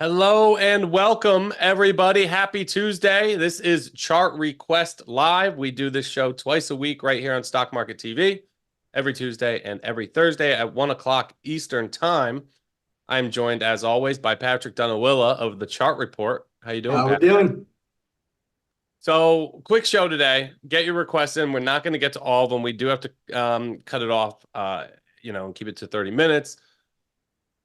Hello and welcome, everybody. Happy Tuesday. This is Chart Request Live. We do this show twice a week right here on Stock Market TV, every Tuesday and every Thursday at 1 o'clock Eastern Time. I'm joined, as always, by Patrick Dunawilla of the Chart Report. How you doing, How we Pat? doing? So, quick show today. Get your requests in. We're not going to get to all of them. We do have to cut it off, and keep it to 30 minutes.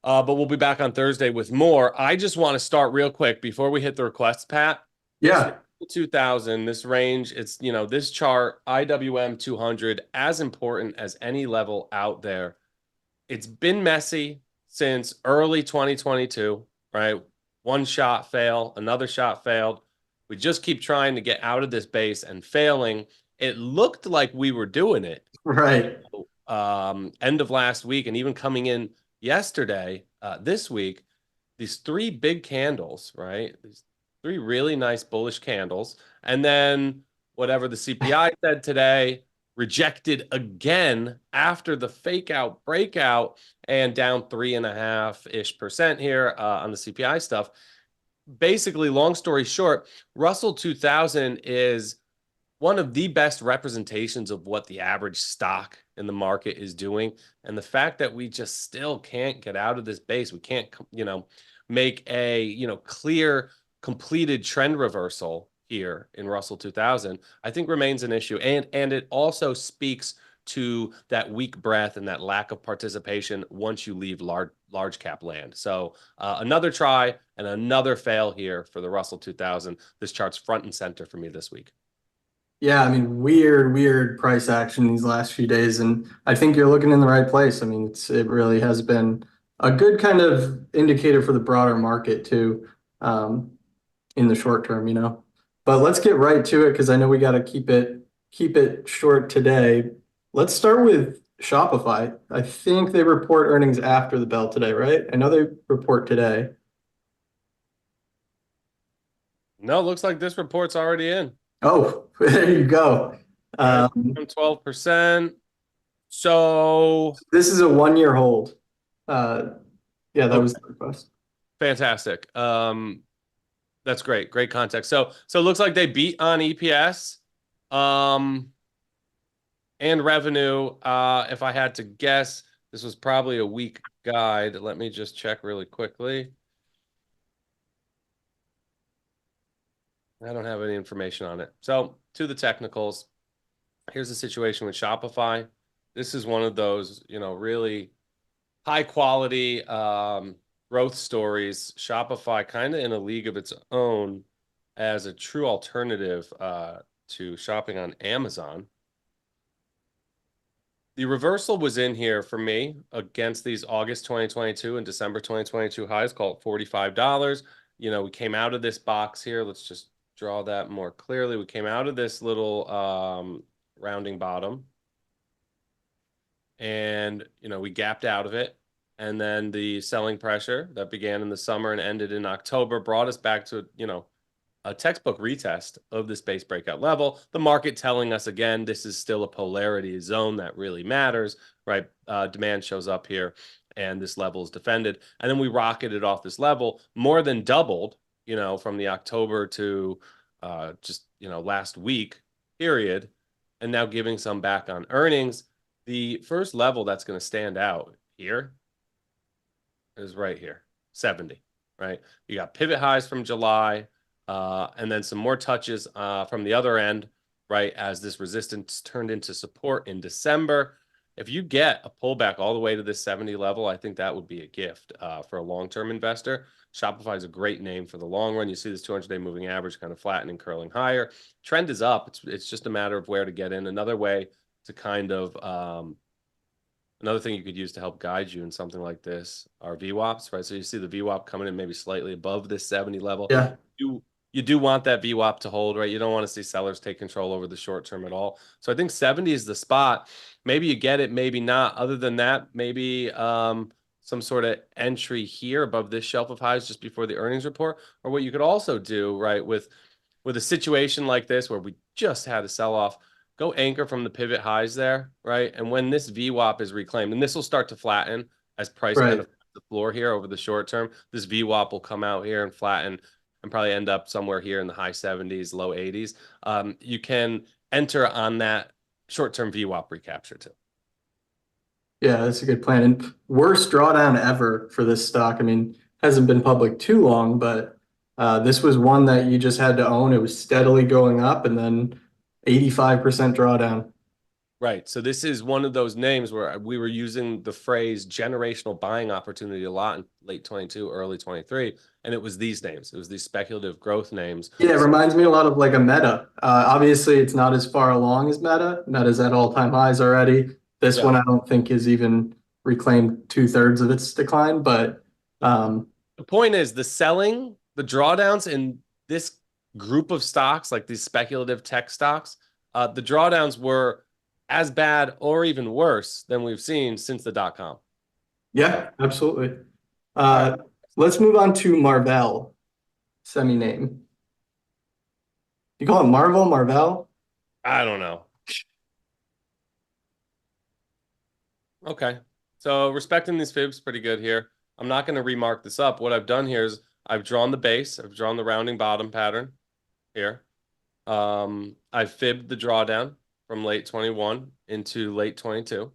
But we'll be back on Thursday with more. I just want to start real quick before we hit the requests, Pat. This Yeah, 2000, this range, this chart, IWM 200, as important as any level out there. It's been messy since early 2022, right? One shot fail, another shot failed. We just keep trying to get out of this base and failing. It looked like we were doing it right. end of last week and even coming in yesterday, this week, these three big candles, right? These three really nice bullish candles. And then whatever the CPI said today, rejected again after the fake out breakout and down 3.5% here on the CPI stuff. Basically, long story short, Russell 2000 is one of the best representations of what the average stock in the market is doing. And the fact that we just still can't get out of this base, we can't, make a, clear, completed trend reversal here in Russell 2000, I think remains an issue. And it also speaks to that weak breath and that lack of participation once you leave large cap land. So another try and another fail here for the Russell 2000. This chart's front and center for me this week. Yeah, I mean, weird price action these last few days, and I think you're looking in the right place. I mean, it really has been a good kind of indicator for the broader market too, in the short term. But let's get right to it because I know we got to keep it short today. Let's start with Shopify. I think they report earnings after the bell today, right? I know they report today. No, looks like this report's already in. Oh, there you go. All right, Um, 12%. So, This is a 1 year hold. Uh, yeah, that okay, was the request. fantastic. That's great. Great context. So it looks like they beat on EPS, um, and revenue. If I had to guess, this was probably a weak guide. Let me just check really quickly. I don't have any information on it. So, to the technicals, here's the situation with Shopify. This is one of those, really high quality growth stories. Shopify kind of in a league of its own as a true alternative to shopping on Amazon. The reversal was in here for me against these August 2022 and December 2022 highs, called $45. We came out of this box here. Let's just draw that more clearly. We came out of this little rounding bottom, and we gapped out of it. And then the selling pressure that began in the summer and ended in October brought us back to a textbook retest of this base breakout level. The market telling us again, this is still a polarity zone that really matters, right? Demand shows up here and this level is defended. And then we rocketed off this level, more than doubled, from the October to just, last week period, and now giving some back on earnings. The first level that's going to stand out here is right here, 70, right? You got pivot highs from July, and then some more touches from the other end, right, as this resistance turned into support in December. If you get a pullback all the way to this 70 level, I think that would be a gift for a long-term investor. Shopify is a great name for the long run. You see this 200-day moving average kind of flattening, curling higher. Trend is up. It's just a matter of where to get in. Another way to kind of another thing you could use to help guide you in something like this are VWAPs, right? So you see the VWAP coming in maybe slightly above this 70 level. Yeah, You do want that VWAP to hold, right? You don't want to see sellers take control over the short term at all. So I think 70 is the spot. Maybe you get it, maybe not. Other than that, maybe some sort of entry here above this shelf of highs just before the earnings report. Or what you could also do, right, with a situation like this where we just had a sell-off, go anchor from the pivot highs there, right? And when this VWAP is reclaimed, and this will start to flatten as price kind right. of the floor here over the short term. This VWAP will come out here and flatten and probably end up somewhere here in the high 70s, low 80s. You can enter on that short-term VWAP recapture too. Yeah, that's a good plan. And worst drawdown ever for this stock. I mean, hasn't been public too long, but this was one that you just had to own. It was steadily going up and then 85% drawdown. Right. So this is one of those names where we were using the phrase generational buying opportunity a lot in late 22, early 23, and it was these names. It was these speculative growth names. Yeah, it reminds me a lot of like a Meta. Obviously, it's not as far along as Meta. Meta's at all-time highs already. This Yeah. one I don't think is even reclaimed two-thirds of its decline, but The point is the selling, the drawdowns in this group of stocks, like these speculative tech stocks, the drawdowns were as bad or even worse than we've seen since the dot-com. yeah, absolutely. All right. Uh, let's move on to Marvell, semi-name. You call it Marvel, Marvell? I don't know. Okay. So respecting these fibs pretty good here. I'm not going to remark this up. What I've done here is I've drawn the base. I've drawn the rounding bottom pattern here. I've fibbed the drawdown from late 21 into late 22.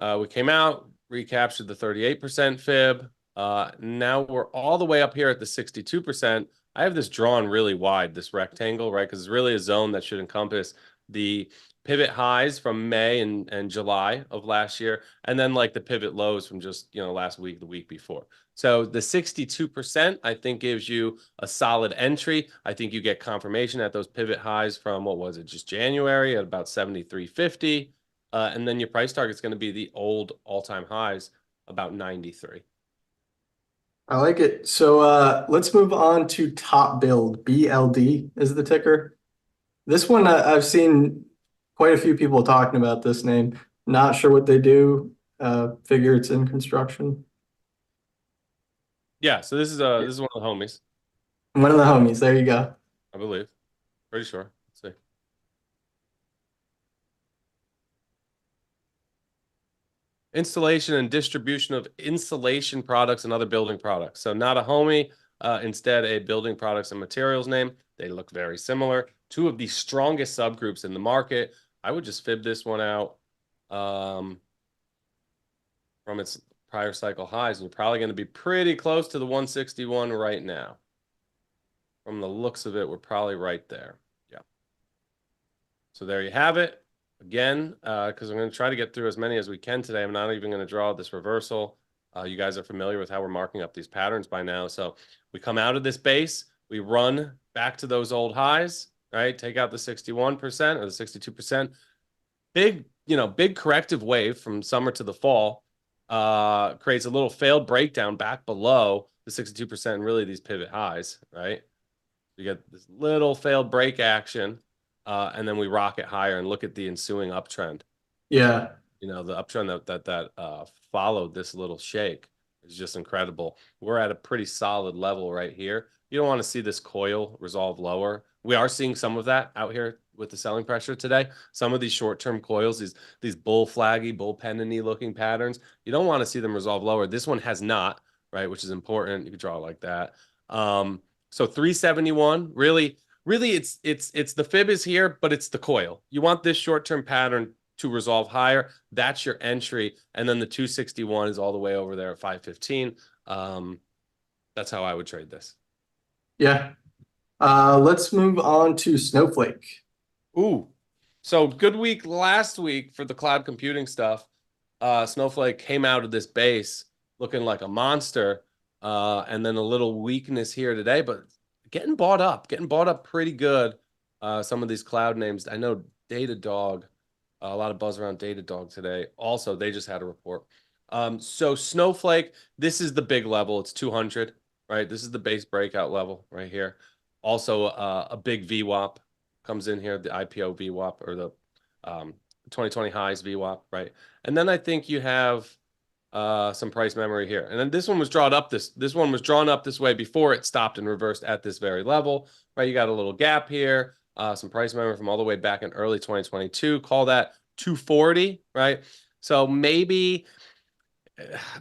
We came out, recaptured the 38% fib. Now we're all the way up here at the 62%. I have this drawn really wide, this rectangle, right? Because it's really a zone that should encompass the pivot highs from May and July of last year, and then like the pivot lows from just, last week, the week before. So the 62%, I think, gives you a solid entry. I think you get confirmation at those pivot highs from, what was it, just January at about 73.50. And then your price target is going to be the old all-time highs, about 93. I like it. So let's move on to Top Build. BLD is the ticker. This one I've seen quite a few people talking about this name. Not sure what they do. Figure it's in construction. Yeah, so this is one of the homies, One of the homies. There you go. I believe. Pretty sure. Let's see. Installation and distribution of insulation products and other building products. So not a homie, instead a building products and materials name. They look very similar. Two of the strongest subgroups in the market. I would just fib this one out from its prior cycle highs, and you're probably going to be pretty close to the 161 right now. From the looks of it, we're probably right there. Yeah. So there you have it. Again, because I'm going to try to get through as many as we can today. I'm not even going to draw this reversal. You guys are familiar with how we're marking up these patterns by now. So we come out of this base, we run back to those old highs, right? Take out the 61% or the 62%. Big corrective wave from summer to the fall creates a little failed breakdown back below the 62% and really these pivot highs, right? You get this little failed break action. And then we rocket higher and look at the ensuing uptrend. Yeah. The uptrend that followed this little shake is just incredible. We're at a pretty solid level right here. You don't want to see this coil resolve lower. We are seeing some of that out here with the selling pressure today. Some of these short-term coils, these bull flaggy, bull pendant-y looking patterns, you don't want to see them resolve lower. This one has not, right, which is important. You can draw it like that. So 371, really, it's the fib is here, but it's the coil. You want this short-term pattern to resolve higher. That's your entry. And then the 261 is all the way over there at 515. That's how I would trade this. Yeah. Let's move on to Snowflake. Ooh. So good week last week for the cloud computing stuff. Snowflake came out of this base looking like a monster. And then a little weakness here today, but getting bought up pretty good. Some of these cloud names. I know Datadog, a lot of buzz around Datadog today. Also, they just had a report. So Snowflake, this is the big level. It's 200, right? This is the base breakout level right here. Also, a big VWAP comes in here, the IPO VWAP or the 2020 highs VWAP, right? And then I think you have some price memory here. And then this one was drawn up this one was drawn up this way before it stopped and reversed at this very level, right? You got a little gap here, some price memory from all the way back in early 2022. Call that 240, right? So maybe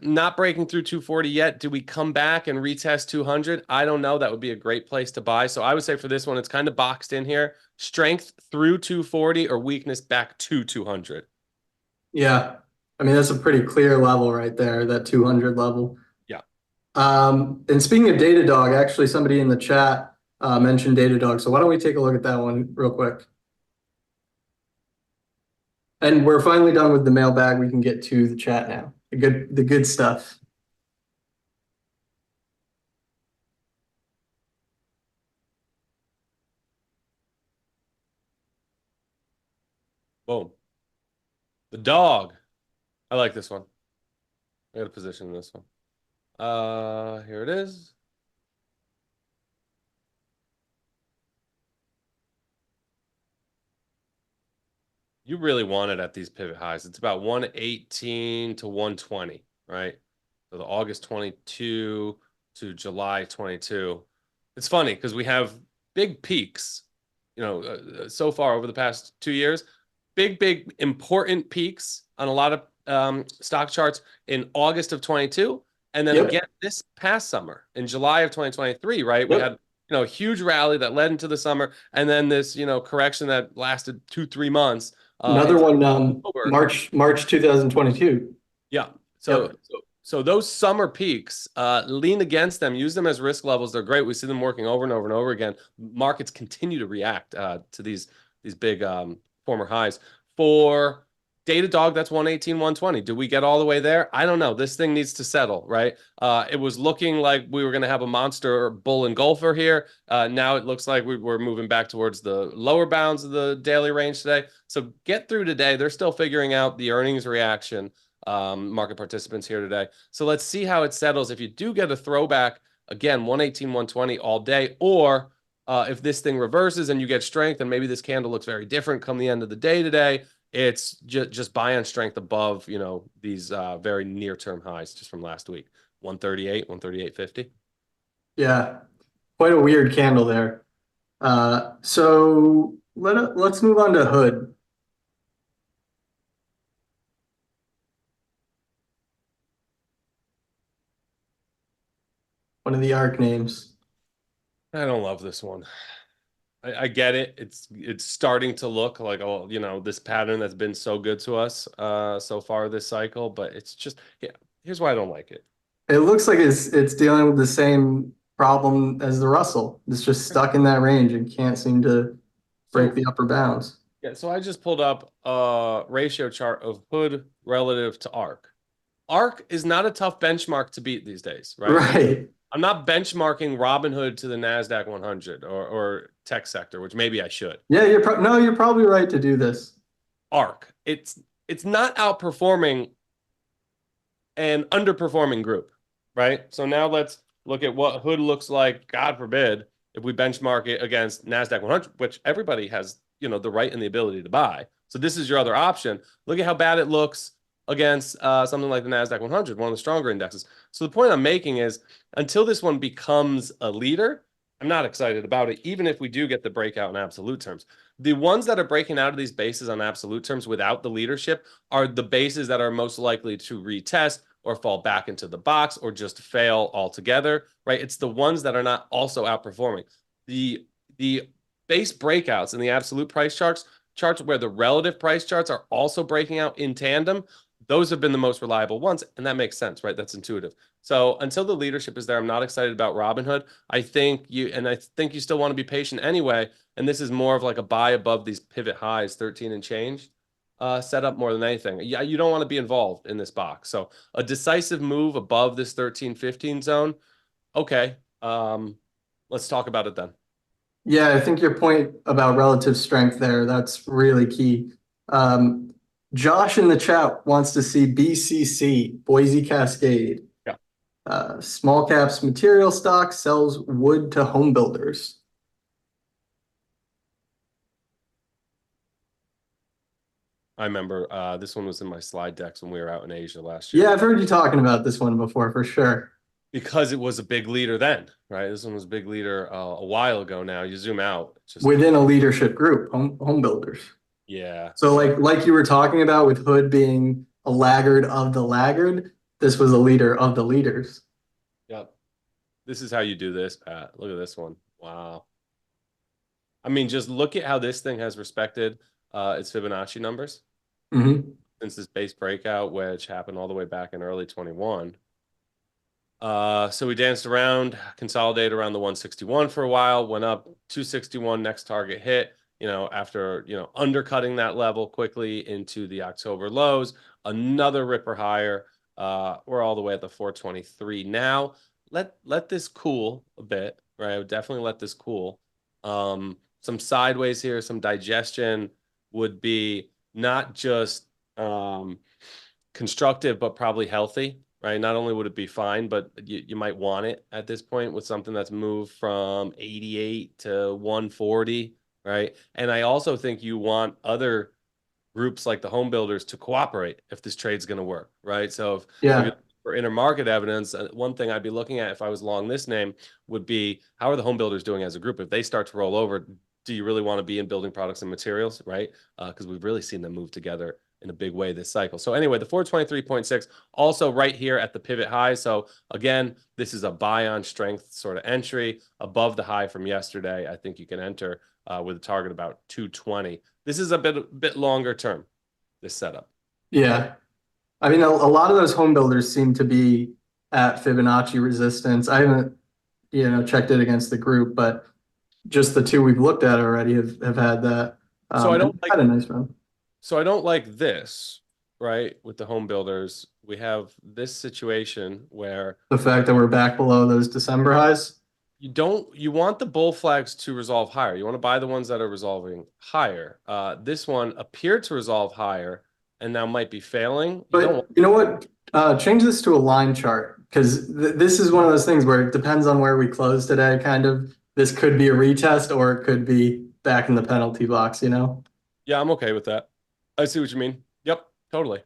Not breaking through 240 yet. Do we come back and retest 200? I don't know. That would be a great place to buy. So I would say for this one, it's kind of boxed in here. Strength through 240 or weakness back to 200. Yeah. I mean, that's a pretty clear level right there, that 200 level. Yeah. And speaking of Datadog, actually, somebody in the chat mentioned Datadog. So why don't we take a look at that one real quick? And we're finally done with the mailbag. We can get to the chat now. The good stuff. Boom. The dog. I like this one. I got a position in this one. Here it is. You really want it at these pivot highs. It's about 118 to 120, right? So the August 22 to July 22. It's funny because we have big peaks, so far over the past 2 years, big important peaks on a lot of stock charts in August of 22, and then Yep. again this past summer in July of 2023, right? We Yep. had a huge rally that led into the summer, and then this correction that lasted 2-3 months. Another Into one, October. March 2022. Yeah. So, Yep. so those summer peaks, lean against them, use them as risk levels. They're great. We see them working over and over and over again. Markets continue to react to these big former highs. For Datadog, that's 118, 120. Do we get all the way there? I don't know. This thing needs to settle, right? It was looking like we were going to have a monster bull engulfer here. Now it looks like we're moving back towards the lower bounds of the daily range today. So get through today. They're still figuring out the earnings reaction, market participants here today. So let's see how it settles. If you do get a throwback, again, 118, 120 all day, or if this thing reverses and you get strength and maybe this candle looks very different come the end of the day today, it's just buy on strength above, these very near-term highs just from last week, 138, 138.50. Yeah, quite a weird candle there. So let's move on to Hood. One of the ARC names. I don't love this one. I get it. It's starting to look like, this pattern that's been so good to us so far this cycle, but it's just, yeah, here's why I don't like it. It looks like it's dealing with the same problem as the Russell. It's just stuck in that range and can't seem to break the upper bounds. Yeah, so I just pulled up a ratio chart of Hood relative to ARC. ARC is not a tough benchmark to beat these days, right? Right. I'm not benchmarking Robinhood to the NASDAQ 100 or tech sector, which maybe I should. Yeah, you're probably right to do this. ARC, it's not outperforming an underperforming group, right? So now let's look at what Hood looks like, God forbid, if we benchmark it against NASDAQ 100, which everybody has, the right and the ability to buy. So this is your other option. Look at how bad it looks against something like the NASDAQ 100, one of the stronger indexes. So the point I'm making is until this one becomes a leader, I'm not excited about it, even if we do get the breakout in absolute terms. The ones that are breaking out of these bases on absolute terms without the leadership are the bases that are most likely to retest or fall back into the box or just fail altogether, right? It's the ones that are not also outperforming. The base breakouts in the absolute price charts where the relative price charts are also breaking out in tandem, those have been the most reliable ones, and that makes sense, right? That's intuitive. So until the leadership is there, I'm not excited about Robinhood. I think you still want to be patient anyway, and this is more of like a buy above these pivot highs, 13 and change, setup more than anything. Yeah, you don't want to be involved in this box. So a decisive move above this 13-15 zone. Okay, let's talk about it then. Yeah, I think your point about relative strength there, that's really key. Josh in the chat wants to see BCC, Boise Cascade. Yeah. Small caps material stock sells wood to home builders. I remember this one was in my slide decks when we were out in Asia last year. Yeah, I've heard you talking about this one before for sure. Because it was a big leader then, right? This one was a big leader a while ago now. You zoom out. Just within a leadership group, home builders. Yeah. So like you were talking about with Hood being a laggard of the laggard, this was a leader of the leaders. Yep. This is how you do this, Pat. Look at this one. Wow. I mean, just look at how this thing has respected its Fibonacci numbers Hmm. since this base breakout, which happened all the way back in early 21. So we danced around, consolidated around the 161 for a while, went up 261, next target hit, after, undercutting that level quickly into the October lows, another ripper higher. We're all the way at the 423 now. Let this cool a bit, right? I would definitely let this cool. Some sideways here, some digestion would be not just constructive, but probably healthy, right? Not only would it be fine, but you might want it at this point with something that's moved from 88 to 140, right? And I also think you want other groups like the home builders to cooperate if this trade's going to work, right? So if you Yeah. for intermarket evidence, one thing I'd be looking at if I was long this name would be how are the home builders doing as a group? If they start to roll over, do you really want to be in building products and materials, right? Because we've really seen them move together in a big way this cycle. So anyway, the 423.6 also right here at the pivot high. So again, this is a buy on strength sort of entry above the high from yesterday. I think you can enter with a target about 220. This is a bit longer term, this setup. Yeah. I mean, a lot of those home builders seem to be at Fibonacci resistance. I haven't, checked it against the group, but just the two we've looked at already have had that. So I And don't like had a nice run. so I don't like this, right? With the home builders, we have this situation where The fact that we're back below those December highs. you want the bull flags to resolve higher. You want to buy the ones that are resolving higher. This one appeared to resolve higher and now might be failing. You don't want, But you know what? Change this to a line chart because this is one of those things where it depends on where we close today, kind of. This could be a retest or it could be back in the penalty box, you know? yeah, I'm okay with that. I see what you mean. Yep, totally.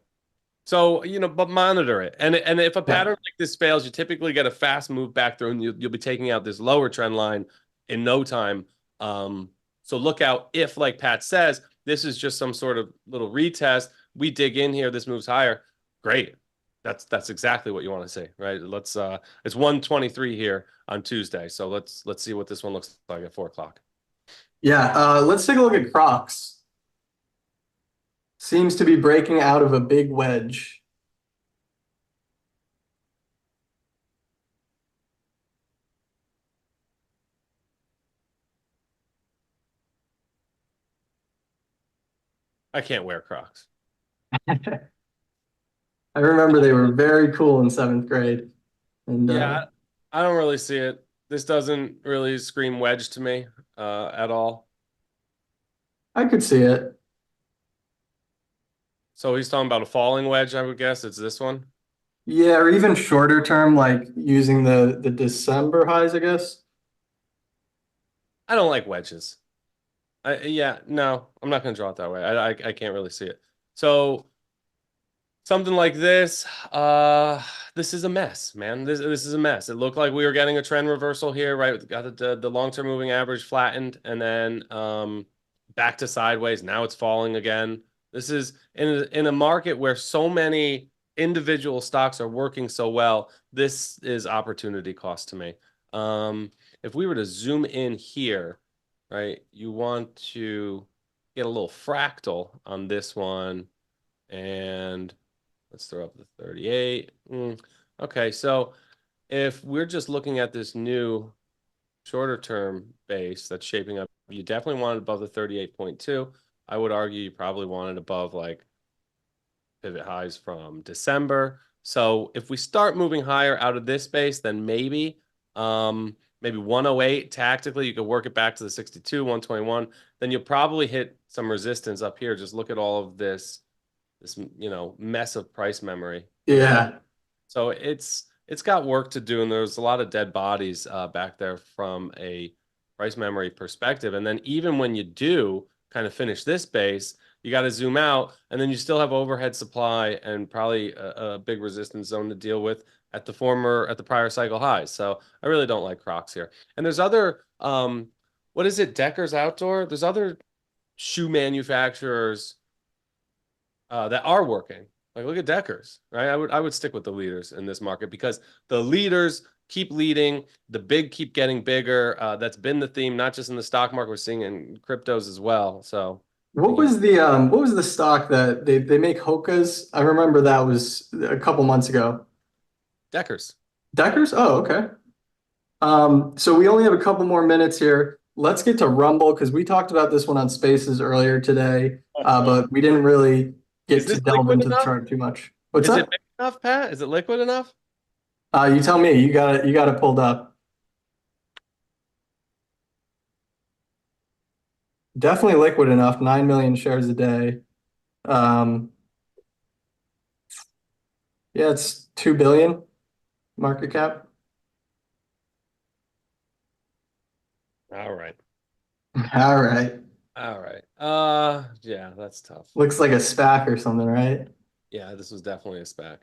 So, but monitor it. And if a Yeah. pattern like this fails, you typically get a fast move back through and you'll be taking out this lower trend line in no time. So look out if, like Pat says, this is just some sort of little retest. We dig in here, this moves higher. Great. That's exactly what you want to see, right? It's 123 here on Tuesday. So let's see what this one looks like at 4 o'clock. Yeah. Let's take a look at Crocs. Seems to be breaking out of a big wedge. I can't wear Crocs. I remember they were very cool in seventh grade. And Yeah, I don't really see it. This doesn't really scream wedge to me at all. I could see it. So he's talking about a falling wedge, I would guess. It's this one. Yeah, or even shorter term, like using the December highs, I guess. I don't like wedges. Yeah, no, I'm not going to draw it that way. I can't really see it. So something like this, this is a mess, man. This is a mess. It looked like we were getting a trend reversal here, right? We got the long-term moving average flattened and then back to sideways. Now it's falling again. This is in a market where so many individual stocks are working so well. This is opportunity cost to me. If we were to zoom in here, right, you want to get a little fractal on this one and let's throw up the 38. Okay, so if we're just looking at this new shorter term base that's shaping up, you definitely want it above the 38.2. I would argue you probably want it above like pivot highs from December. So if we start moving higher out of this space, then maybe 108 tactically, you could work it back to the 62, 121. Then you'll probably hit some resistance up here. Just look at all of this mess of price memory. Yeah. So it's got work to do, and there's a lot of dead bodies back there from a price memory perspective. And then even when you do kind of finish this base, you got to zoom out, and then you still have overhead supply and probably a big resistance zone to deal with at the prior cycle highs. So I really don't like Crocs here. And there's other what is it, Decker's Outdoor? There's other shoe manufacturers that are working. Like look at Deckers, right? I would stick with the leaders in this market because the leaders keep leading, the big keep getting bigger. That's been the theme, not just in the stock market, we're seeing in cryptos as well. So again, What was the stock that they make Hokas? I remember that was a couple months ago. Deckers. Deckers? Oh, okay. So we only have a couple more minutes here. Let's get to Rumble because we talked about this one on Spaces earlier today, but we didn't really Is get to this delve liquid into the enough? chart too much. What's Is it that? big enough, Pat? Is it liquid enough? You tell me. You got it pulled up. Definitely liquid enough. 9 million shares a day. Um, yeah, it's 2 billion market cap. All right. All right. All right. Yeah, that's tough. Looks like a SPAC or something, right? Yeah, this was definitely a SPAC.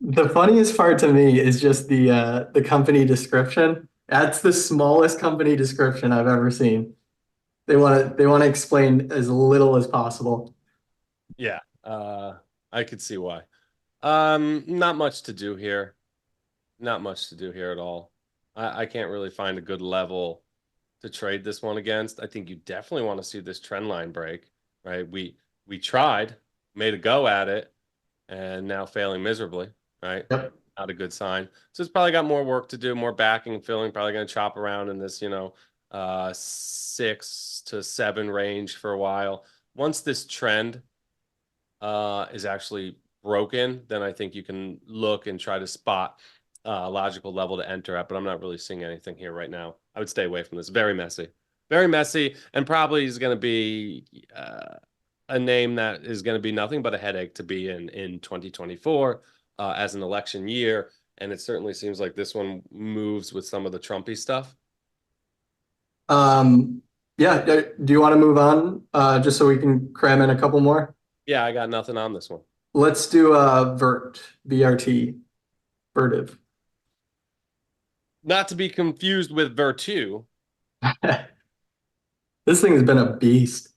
The funniest part to me is just the company description. That's the smallest company description I've ever seen. They want to explain as little as possible. Yeah. I could see why. Not much to do here. Not much to do here at all. I can't really find a good level to trade this one against. I think you definitely want to see this trend line break, right? We tried, made a go at it, and now failing miserably, right? Yep. Not a good sign. So it's probably got more work to do, more backing and filling, probably going to chop around in this, 6 to 7 range for a while. Once this trend is actually broken, then I think you can look and try to spot a logical level to enter at, but I'm not really seeing anything here right now. I would stay away from this. Very messy, and probably is going to be a name that is going to be nothing but a headache to be in 2024 as an election year. And it certainly seems like this one moves with some of the Trumpy stuff. Um, yeah. Do you want to move on? Just so we can cram in a couple more. Yeah, I got nothing on this one. Let's do VRT, Vertiv. Not to be confused with Vertu. This thing has been a beast.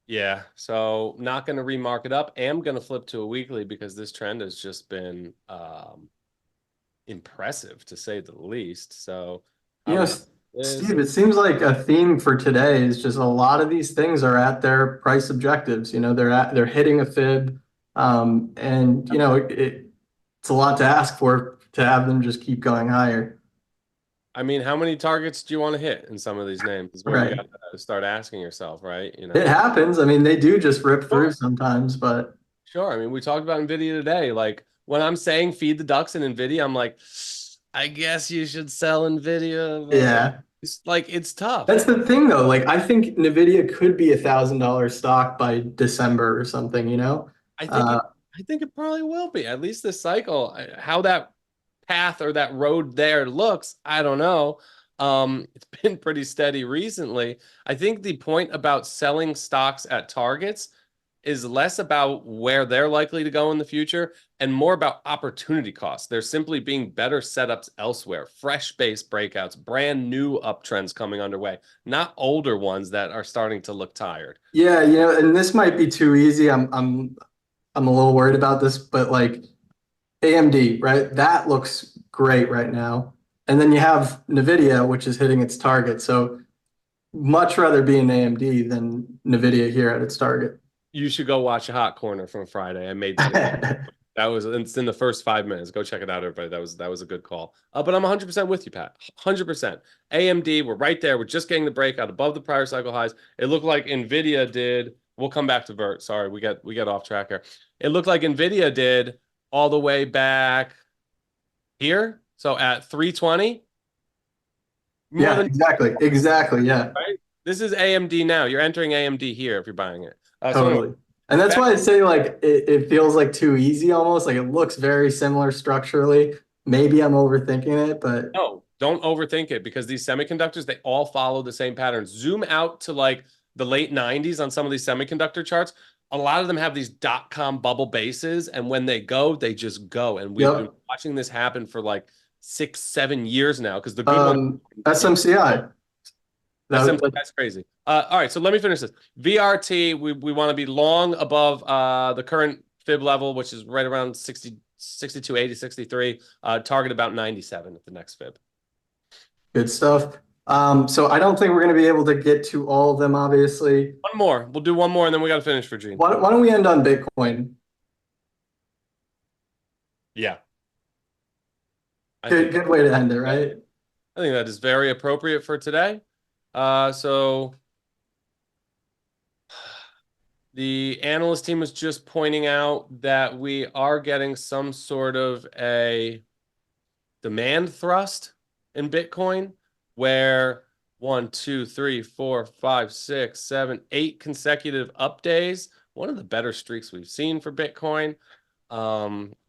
Yeah, so not going to remark it up. Am going to flip to a weekly because this trend has just been impressive to say the least. So You I know, would this. Steve, it seems like a theme for today is just a lot of these things are at their price objectives. They're hitting a fib, and it's a lot to ask for to have them just keep going higher. I mean, how many targets do you want to hit in some of these names? Is where you Right. got to start asking yourself, right? It happens. I mean, they do just rip through Sure. sometimes, but Sure. I mean, we talked about Nvidia today. Like when I'm saying feed the ducks in Nvidia, I'm like, I guess you should sell Nvidia, but yeah. it's like it's tough. That's the thing though. Like I think Nvidia could be $1,000 stock by December or something, you know? I think Uh, it I think it probably will be. At least this cycle. How that path or that road there looks, I don't know. It's been pretty steady recently. I think the point about selling stocks at targets is less about where they're likely to go in the future and more about opportunity costs. There's simply being better setups elsewhere, fresh base breakouts, brand new uptrends coming underway, not older ones that are starting to look tired. yeah, and this might be too easy. I'm a little worried about this, but like AMD, right? That looks great right now. And then you have Nvidia, which is hitting its target. So much rather be in AMD than Nvidia here at its target. You should go watch a Hot Corner from Friday. I made that was it's in the first 5 minutes. Go check it out, everybody. That was a good call. But I'm 100% with you, Pat. 100%. AMD, we're right there. We're just getting the breakout above the prior cycle highs. It looked like Nvidia did. We'll come back to Vert. Sorry, we got off track here. It looked like Nvidia did all the way back here. So at 320, more Yeah, than exactly. Exactly. Yeah, right. This is AMD now. You're entering AMD here if you're buying it. So anyway, totally. And that's back why I say like it feels like too easy almost. Like it looks very similar structurally. Maybe I'm overthinking it, but No, don't overthink it because these semiconductors, they all follow the same patterns. Zoom out to like the late 90s on some of these semiconductor charts. A lot of them have these dot-com bubble bases, and when they go, they just go. And we've been yep. watching this happen for like 6, 7 years now because the good ones, SMCI. That, That's crazy. All right, so let me finish this. VRT, we want to be long above the current fib level, which is right around 60, 62, 80, 63. Target about 97 at the next fib. good stuff. So I don't think we're going to be able to get to all of them, obviously. One more. We'll do one more, and then we got to finish for Gene. Why don't we end on Bitcoin? Yeah, I Good, think good way to end it, right? I think that is very appropriate for today. So the analyst team was just pointing out that we are getting some sort of a demand thrust in Bitcoin where 1, 2, 3, 4, 5, 6, 7, 8 consecutive up days. One of the better streaks we've seen for Bitcoin,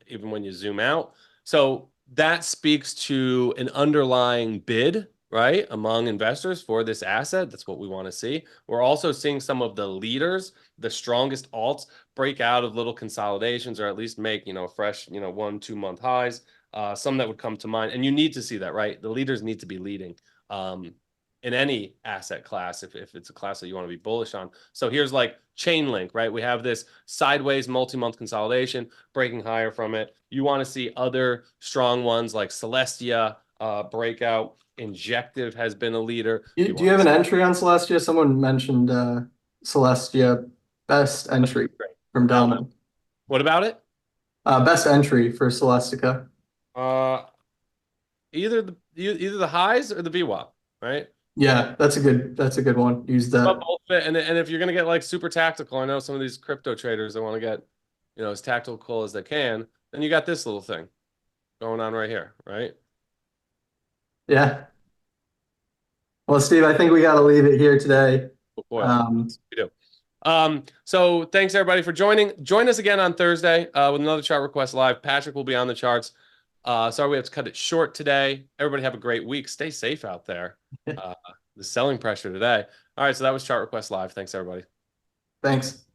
even when you zoom out. So that speaks to an underlying bid, right, among investors for this asset. That's what we want to see. We're also seeing some of the leaders, the strongest alts, break out of little consolidations or at least make, fresh, 1, 2 month highs. Some that would come to mind, and you need to see that, right? The leaders need to be leading in any asset class if it's a class that you want to be bullish on. So here's like Chainlink, right? We have this sideways multi-month consolidation breaking higher from it. You want to see other strong ones like Celestia breakout. Injective has been a leader. Do you have an entry on Celestia? Someone mentioned Celestia best entry from Delman. What about it? Best entry for Celestica. Uh, either the highs or the VWAP, right? Yeah, that's a good one. Use that. Both fit. And if you're gonna get like super tactical, I know some of these crypto traders that want to get, as tactical as they can, then you got this little thing going on right here, right? Yeah. Well, Steve, I think we got to leave it here today. Oh, boy, Um, we do. So thanks everybody for joining. Join us again on Thursday with another chart request live. Patrick will be on the charts. Sorry we have to cut it short today. Everybody have a great week. Stay safe out there. The selling pressure today. All right, so that was chart request live. Thanks everybody. Thanks.